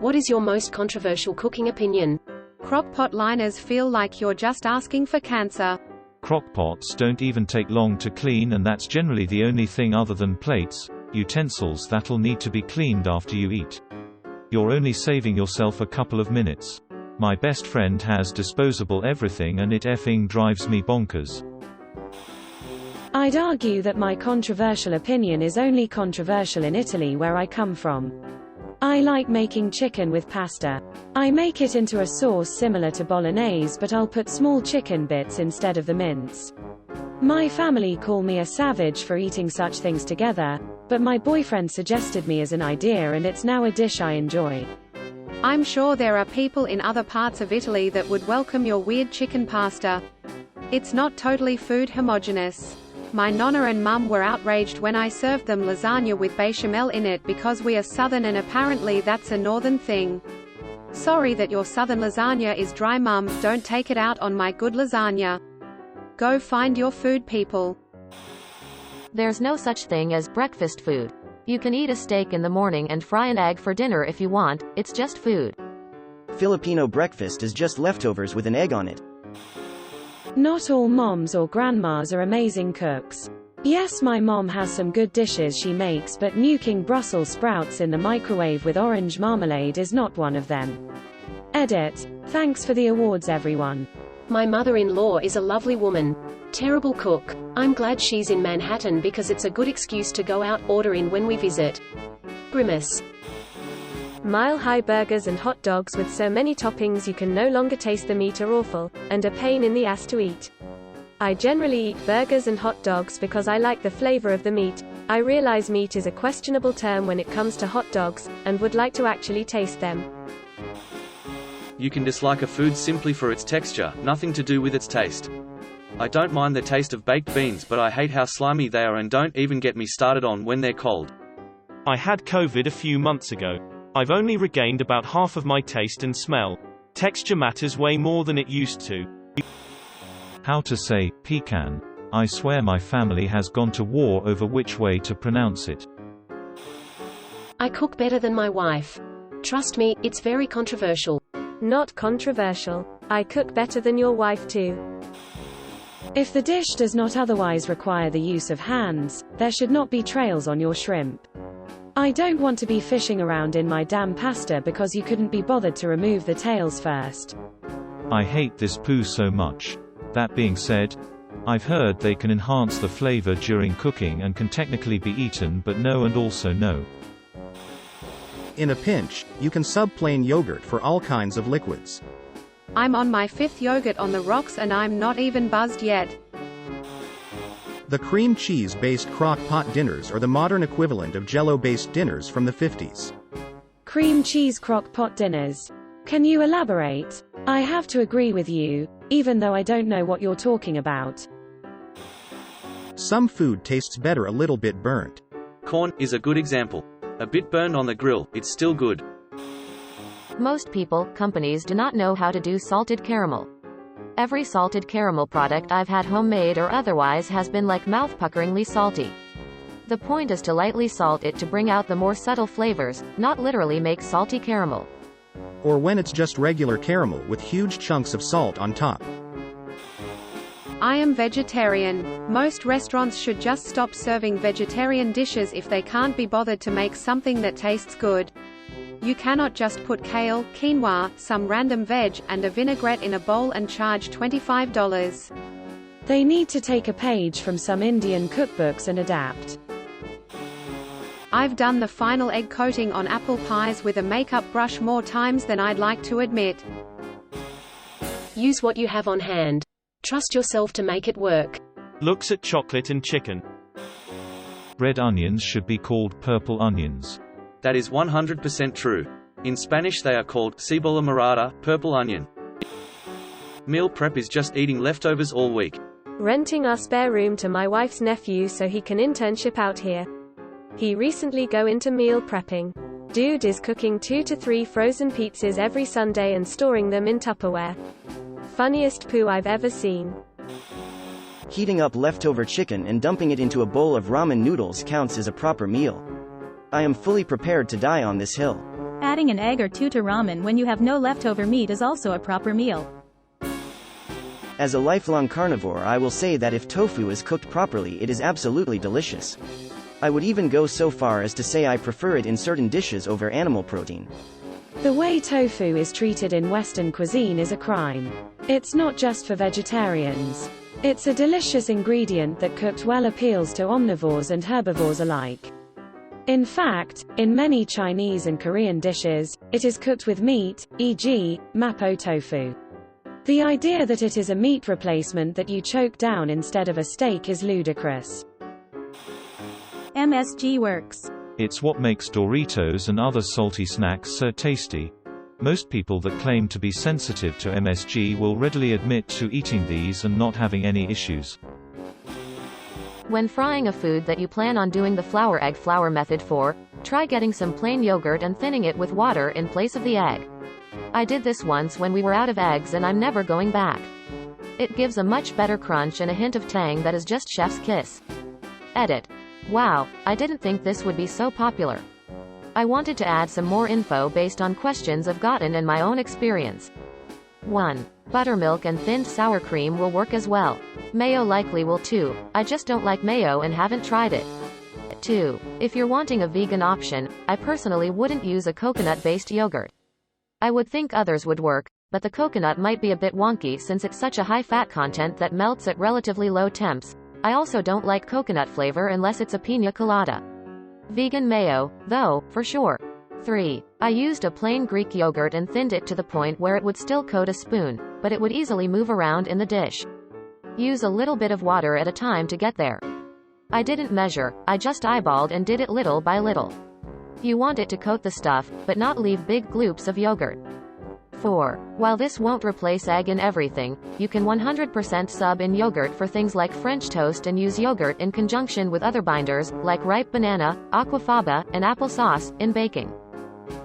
What is your most controversial cooking opinion? Crock-pot liners feel like you're just asking for cancer. Crock-pots don't even take long to clean, and that's generally the only thing other than plates, utensils that'll need to be cleaned after you eat. You're only saving yourself a couple of minutes. My best friend has disposable everything and it effing drives me bonkers. I'd argue that my controversial opinion is only controversial in Italy, where I come from. I like making chicken with pasta. I make it into a sauce similar to bolognese, but I'll put small chicken bits instead of the mince. My family call me a savage for eating such things together, but my boyfriend suggested me as an idea and it's now a dish I enjoy. I'm sure there are people in other parts of Italy that would welcome your weird chicken pasta. It's not totally food homogeneous. My nonna and mum were outraged when I served them lasagna with bechamel in it because we are southern and apparently that's a northern thing. Sorry that your southern lasagna is dry, mum, don't take it out on my good lasagna. Go find your food, people. There's no such thing as breakfast food. You can eat a steak in the morning and fry an egg for dinner if you want, it's just food. Filipino breakfast is just leftovers with an egg on it. Not all moms or grandmas are amazing cooks. Yes, my mom has some good dishes she makes, but nuking Brussels sprouts in the microwave with orange marmalade is not one of them. Edit. Thanks for the awards, everyone. My mother-in-law is a lovely woman. Terrible cook. I'm glad she's in Manhattan because it's a good excuse to go out ordering when we visit. Grimace. Mile-high burgers and hot dogs with so many toppings you can no longer taste the meat are awful, and a pain in the ass to eat. I generally eat burgers and hot dogs because I like the flavor of the meat. I realize meat is a questionable term when it comes to hot dogs, and would like to actually taste them. You can dislike a food simply for its texture, nothing to do with its taste. I don't mind the taste of baked beans, but I hate how slimy they are, and don't even get me started on when they're cold. I had COVID a few months ago. I've only regained about half of my taste and smell. Texture matters way more than it used to. How to say pecan? I swear my family has gone to war over which way to pronounce it. I cook better than my wife. Trust me, it's very controversial. Not controversial. I cook better than your wife too. If the dish does not otherwise require the use of hands, there should not be trails on your shrimp. I don't want to be fishing around in my damn pasta because you couldn't be bothered to remove the tails first. I hate this poo so much. That being said, I've heard they can enhance the flavor during cooking and can technically be eaten, but no and also no. In a pinch, you can sub plain yogurt for all kinds of liquids. I'm on my 5th yogurt on the rocks and I'm not even buzzed yet. The cream cheese-based crock-pot dinners are the modern equivalent of Jell-O-based dinners from the 50s. Cream cheese crock-pot dinners. Can you elaborate? I have to agree with you, even though I don't know what you're talking about. Some food tastes better a little bit burnt. Corn is a good example. A bit burned on the grill, it's still good. Most people, companies do not know how to do salted caramel. Every salted caramel product I've had, homemade or otherwise, has been like mouth-puckeringly salty. The point is to lightly salt it to bring out the more subtle flavors, not literally make salty caramel. Or when it's just regular caramel with huge chunks of salt on top. I am vegetarian. Most restaurants should just stop serving vegetarian dishes if they can't be bothered to make something that tastes good. You cannot just put kale, quinoa, some random veg, and a vinaigrette in a bowl and charge $25. They need to take a page from some Indian cookbooks and adapt. I've done the final egg coating on apple pies with a makeup brush more times than I'd like to admit. Use what you have on hand. Trust yourself to make it work. Looks at chocolate and chicken. Red onions should be called purple onions. That is 100% true. In Spanish they are called cebolla morada, purple onion. Meal prep is just eating leftovers all week. Renting our spare room to my wife's nephew so he can internship out here. He recently go into meal prepping. Dude is cooking 2 to 3 frozen pizzas every Sunday and storing them in Tupperware. Funniest poo I've ever seen. Heating up leftover chicken and dumping it into a bowl of ramen noodles counts as a proper meal. I am fully prepared to die on this hill. adding an egg or two to ramen when you have no leftover meat is also a proper meal. As a lifelong carnivore, I will say that if tofu is cooked properly, it is absolutely delicious. I would even go so far as to say I prefer it in certain dishes over animal protein. The way tofu is treated in Western cuisine is a crime. It's not just for vegetarians. It's a delicious ingredient that cooked well appeals to omnivores and herbivores alike. In fact, in many Chinese and Korean dishes, it is cooked with meat, e.g., mapo tofu. The idea that it is a meat replacement that you choke down instead of a steak is ludicrous. MSG works. It's what makes Doritos and other salty snacks so tasty. Most people that claim to be sensitive to MSG will readily admit to eating these and not having any issues. When frying a food that you plan on doing the egg flour method for, try getting some plain yogurt and thinning it with water in place of the egg. I did this once when we were out of eggs and I'm never going back. It gives a much better crunch and a hint of tang that is just chef's kiss. Edit. Wow, I didn't think this would be so popular. I wanted to add some more info based on questions I've gotten and my own experience. 1. Buttermilk and thinned sour cream will work as well. Mayo likely will too, I just don't like mayo and haven't tried it. 2. If you're wanting a vegan option, I personally wouldn't use a coconut-based yogurt. I would think others would work, but the coconut might be a bit wonky since it's such a high fat content that melts at relatively low temps. I also don't like coconut flavor unless it's a pina colada. Vegan mayo, though, for sure. 3. I used a plain Greek yogurt and thinned it to the point where it would still coat a spoon, but it would easily move around in the dish. Use a little bit of water at a time to get there. I didn't measure, I just eyeballed and did it little by little. You want it to coat the stuff, but not leave big gloops of yogurt. 4. While this won't replace egg in everything, you can 100% sub in yogurt for things like French toast and use yogurt in conjunction with other binders, like ripe banana, aquafaba, and applesauce, in baking.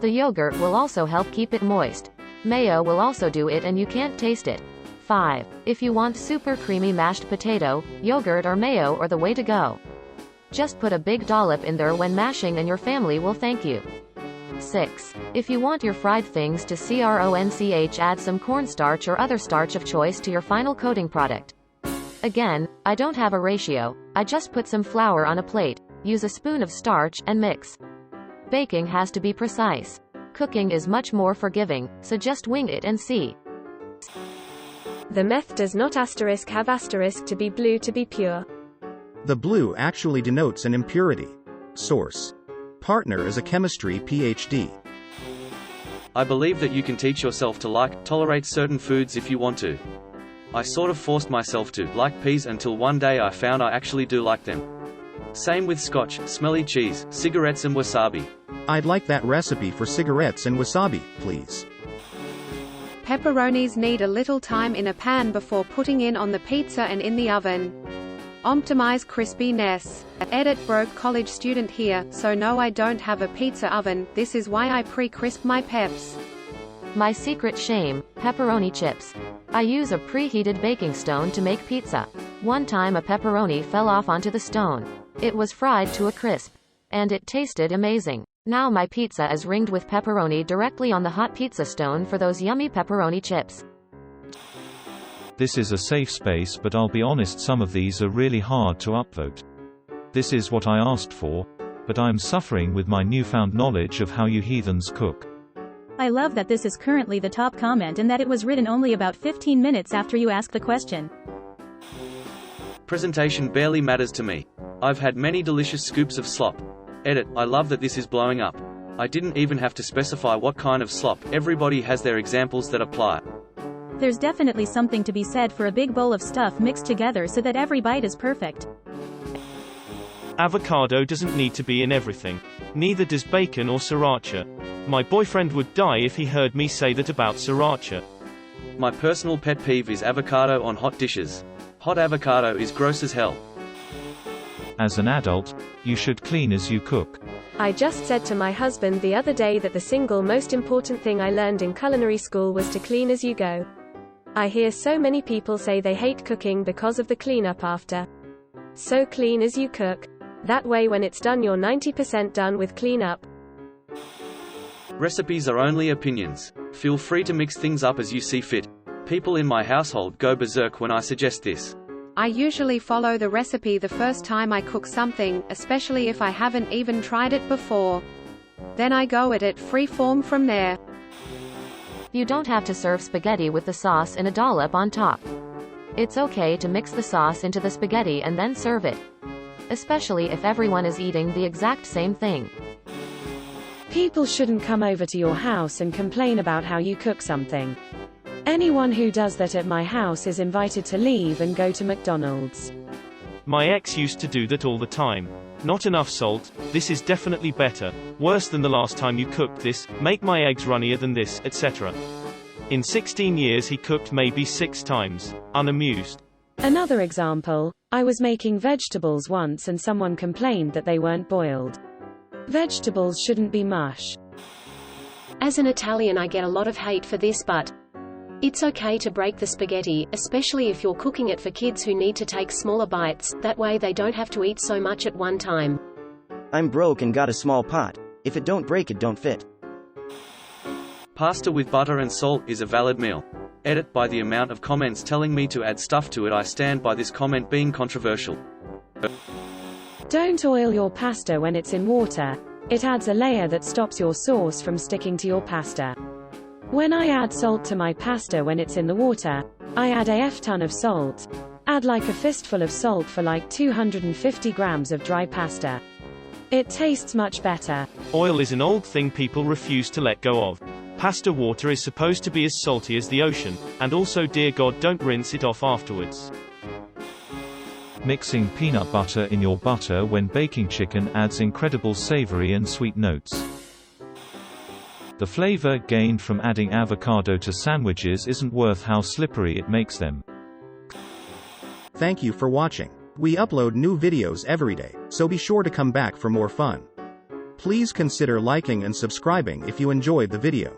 The yogurt will also help keep it moist. Mayo will also do it and you can't taste it. 5. If you want super creamy mashed potato, yogurt or mayo are the way to go. Just put a big dollop in there when mashing and your family will thank you. 6. If you want your fried things to crunch, add some cornstarch or other starch of choice to your final coating product. Again, I don't have a ratio, I just put some flour on a plate, use a spoon of starch, and mix. Baking has to be precise. Cooking is much more forgiving, so just wing it and see. The meth does not have to be blue to be pure. The blue actually denotes an impurity. Source. Partner is a chemistry PhD. I believe that you can teach yourself to tolerate certain foods if you want to. I sort of forced myself to like peas until one day I found I actually do like them. Same with scotch, smelly cheese, cigarettes and wasabi. I'd like that recipe for cigarettes and wasabi, please. Pepperonis need a little time in a pan before putting in on the pizza and in the oven. Optimize crispiness. Edit broke college student here, so no I don't have a pizza oven, this is why I pre-crisp my peps. My secret shame, pepperoni chips. I use a preheated baking stone to make pizza. One time a pepperoni fell off onto the stone. It was fried to a crisp. And it tasted amazing. Now my pizza is ringed with pepperoni directly on the hot pizza stone for those yummy pepperoni chips. This is a safe space, but I'll be honest, some of these are really hard to upvote. This is what I asked for, but I am suffering with my newfound knowledge of how you heathens cook. I love that this is currently the top comment and that it was written only about 15 minutes after you asked the question. Presentation barely matters to me. I've had many delicious scoops of slop. Edit, I love that this is blowing up. I didn't even have to specify what kind of slop, everybody has their examples that apply. There's definitely something to be said for a big bowl of stuff mixed together so that every bite is perfect. Avocado doesn't need to be in everything. Neither does bacon or sriracha. My boyfriend would die if he heard me say that about sriracha. My personal pet peeve is avocado on hot dishes. Hot avocado is gross as hell. As an adult, you should clean as you cook. I just said to my husband the other day that the single most important thing I learned in culinary school was to clean as you go. I hear so many people say they hate cooking because of the cleanup after. So clean as you cook. That way when it's done you're 90% done with cleanup. Recipes are only opinions. Feel free to mix things up as you see fit. People in my household go berserk when I suggest this. I usually follow the recipe the first time I cook something, especially if I haven't even tried it before. Then I go at it free-form from there. You don't have to serve spaghetti with the sauce in a dollop on top. It's okay to mix the sauce into the spaghetti and then serve it. Especially if everyone is eating the exact same thing. People shouldn't come over to your house and complain about how you cook something. Anyone who does that at my house is invited to leave and go to McDonald's. My ex used to do that all the time. Not enough salt, this is definitely better, worse than the last time you cooked this, make my eggs runnier than this, etc. In 16 years he cooked maybe 6 times. Unamused. Another example, I was making vegetables once and someone complained that they weren't boiled. Vegetables shouldn't be mush. As an Italian, I get a lot of hate for this, but it's okay to break the spaghetti, especially if you're cooking it for kids who need to take smaller bites, that way they don't have to eat so much at one time. I'm broke and got a small pot. If it don't break, it don't fit. Pasta with butter and salt is a valid meal. Edit by the amount of comments telling me to add stuff to it. I stand by this comment being controversial. Don't oil your pasta when it's in water. It adds a layer that stops your sauce from sticking to your pasta. When I add salt to my pasta when it's in the water, I add a ton of salt. Add like a fistful of salt for like 250 grams of dry pasta. It tastes much better. Oil is an old thing people refuse to let go of. Pasta water is supposed to be as salty as the ocean, and also dear God don't rinse it off afterwards. Mixing peanut butter in your butter when baking chicken adds incredible savory and sweet notes. The flavor gained from adding avocado to sandwiches isn't worth how slippery it makes them. Thank you for watching. We upload new videos every day, so be sure to come back for more fun. Please consider liking and subscribing if you enjoyed the video.